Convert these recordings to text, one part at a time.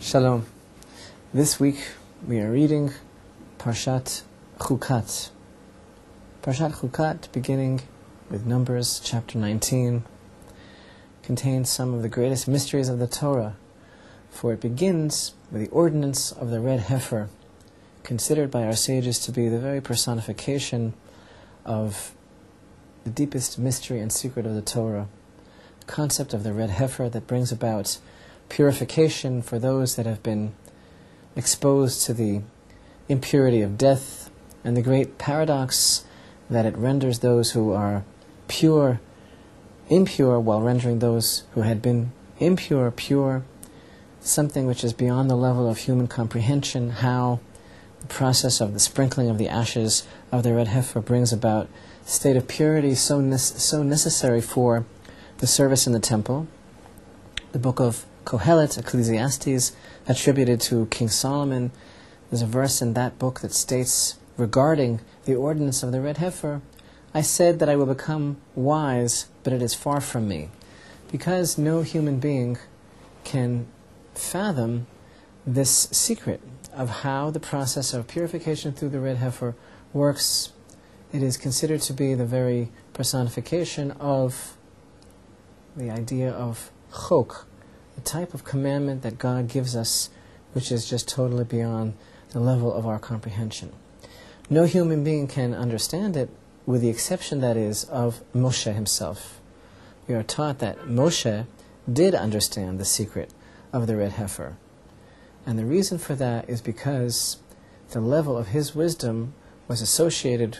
Shalom. This week we are reading Parashat Chukat. Parashat Chukat, beginning with Numbers chapter 19, contains some of the greatest mysteries of the Torah, for it begins with the ordinance of the Red Heifer, considered by our sages to be the very personification of the deepest mystery and secret of the Torah, the concept of the Red Heifer that brings about purification for those that have been exposed to the impurity of death, and the great paradox that it renders those who are pure impure, while rendering those who had been impure pure, something which is beyond the level of human comprehension. How the process of the sprinkling of the ashes of the Red Heifer brings about a state of purity so necessary for the service in the temple. The book of Kohelet, Ecclesiastes, attributed to King Solomon. There's a verse in that book that states regarding the ordinance of the Red Heifer, "I said that I will become wise, but it is far from me." Because no human being can fathom this secret of how the process of purification through the Red Heifer works, it is considered to be the very personification of the idea of chok, the type of commandment that God gives us, which is just totally beyond the level of our comprehension. No human being can understand it, with the exception, that is, of Moshe himself. We are taught that Moshe did understand the secret of the Red Heifer. And the reason for that is because the level of his wisdom was associated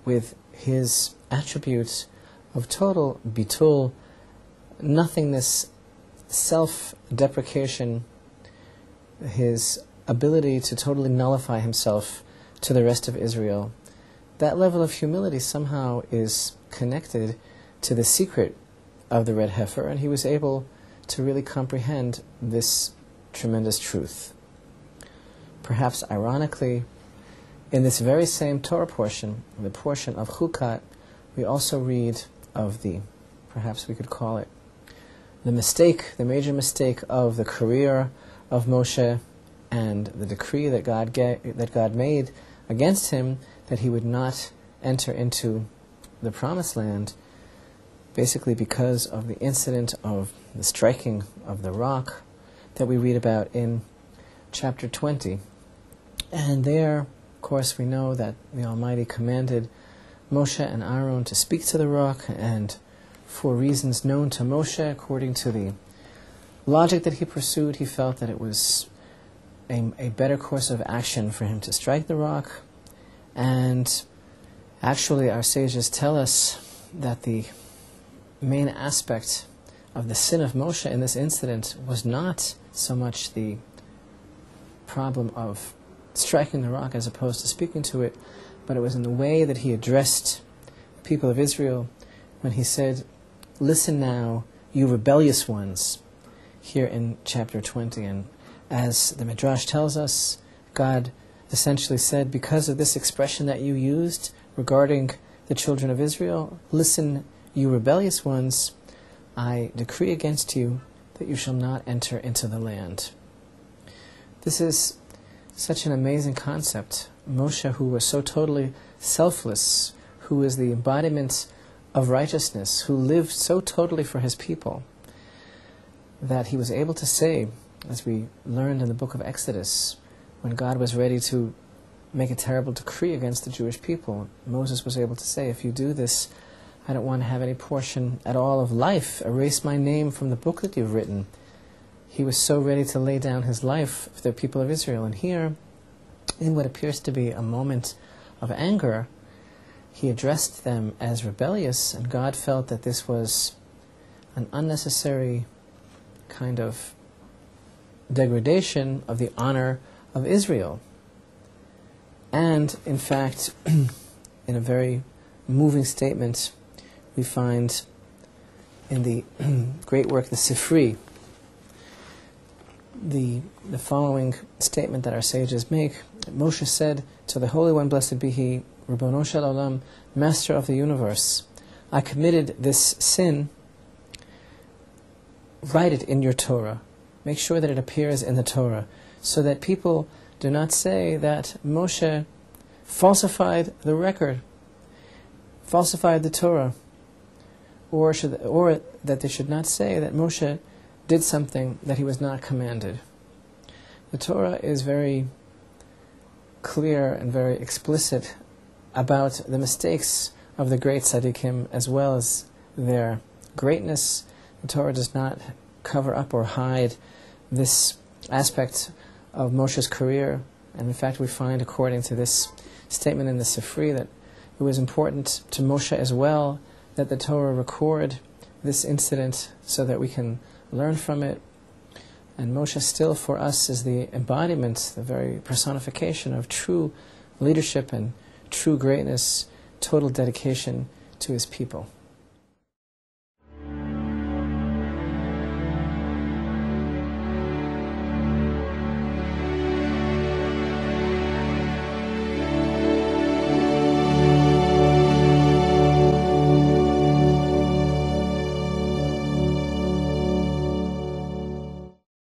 with his attributes of total bitul, nothingness, self-deprecation, his ability to totally nullify himself to the rest of Israel. That level of humility somehow is connected to the secret of the Red Heifer, and he was able to really comprehend this tremendous truth. Perhaps ironically, in this very same Torah portion, the portion of Chukat, we also read of the, perhaps we could call it, the major mistake of the career of Moshe, and the decree that God made against him, that he would not enter into the Promised Land, basically because of the incident of the striking of the rock that we read about in chapter 20. And there, of course, we know that the Almighty commanded Moshe and Aaron to speak to the rock, and for reasons known to Moshe, according to the logic that he pursued, he felt that it was a better course of action for him to strike the rock. And actually, our sages tell us that the main aspect of the sin of Moshe in this incident was not so much the problem of striking the rock as opposed to speaking to it, but it was in the way that he addressed the people of Israel when he said, "Listen now, you rebellious ones," here in chapter 20. And as the Midrash tells us, God essentially said, because of this expression that you used regarding the children of Israel, "Listen, you rebellious ones, I decree against you that you shall not enter into the land." This is such an amazing concept. Moshe, who was so totally selfless, who is the embodiment of righteousness, who lived so totally for his people, that he was able to say, as we learned in the book of Exodus, when God was ready to make a terrible decree against the Jewish people, Moses was able to say, "If you do this, I don't want to have any portion at all of life. Erase my name from the book that you've written." He was so ready to lay down his life for the people of Israel. And here, in what appears to be a moment of anger, he addressed them as rebellious, and God felt that this was an unnecessary kind of degradation of the honor of Israel. And, in fact, in a very moving statement, we find in the great work, the Sifri, the following statement that our sages make. Moshe said to the Holy One, blessed be He, Ribbono Shel Olam, Master of the universe, I committed this sin, write it in your Torah, make sure that it appears in the Torah, so that people do not say that Moshe falsified the record, falsified the Torah, or that they should not say that Moshe did something that he was not commanded. The Torah is very clear and very explicit about the mistakes of the great tzaddikim as well as their greatness. The Torah does not cover up or hide this aspect of Moshe's career, and in fact we find, according to this statement in the Sifri, that it was important to Moshe as well that the Torah record this incident so that we can learn from it. And Moshe still for us is the embodiment, the very personification of true leadership and true greatness, total dedication to his people.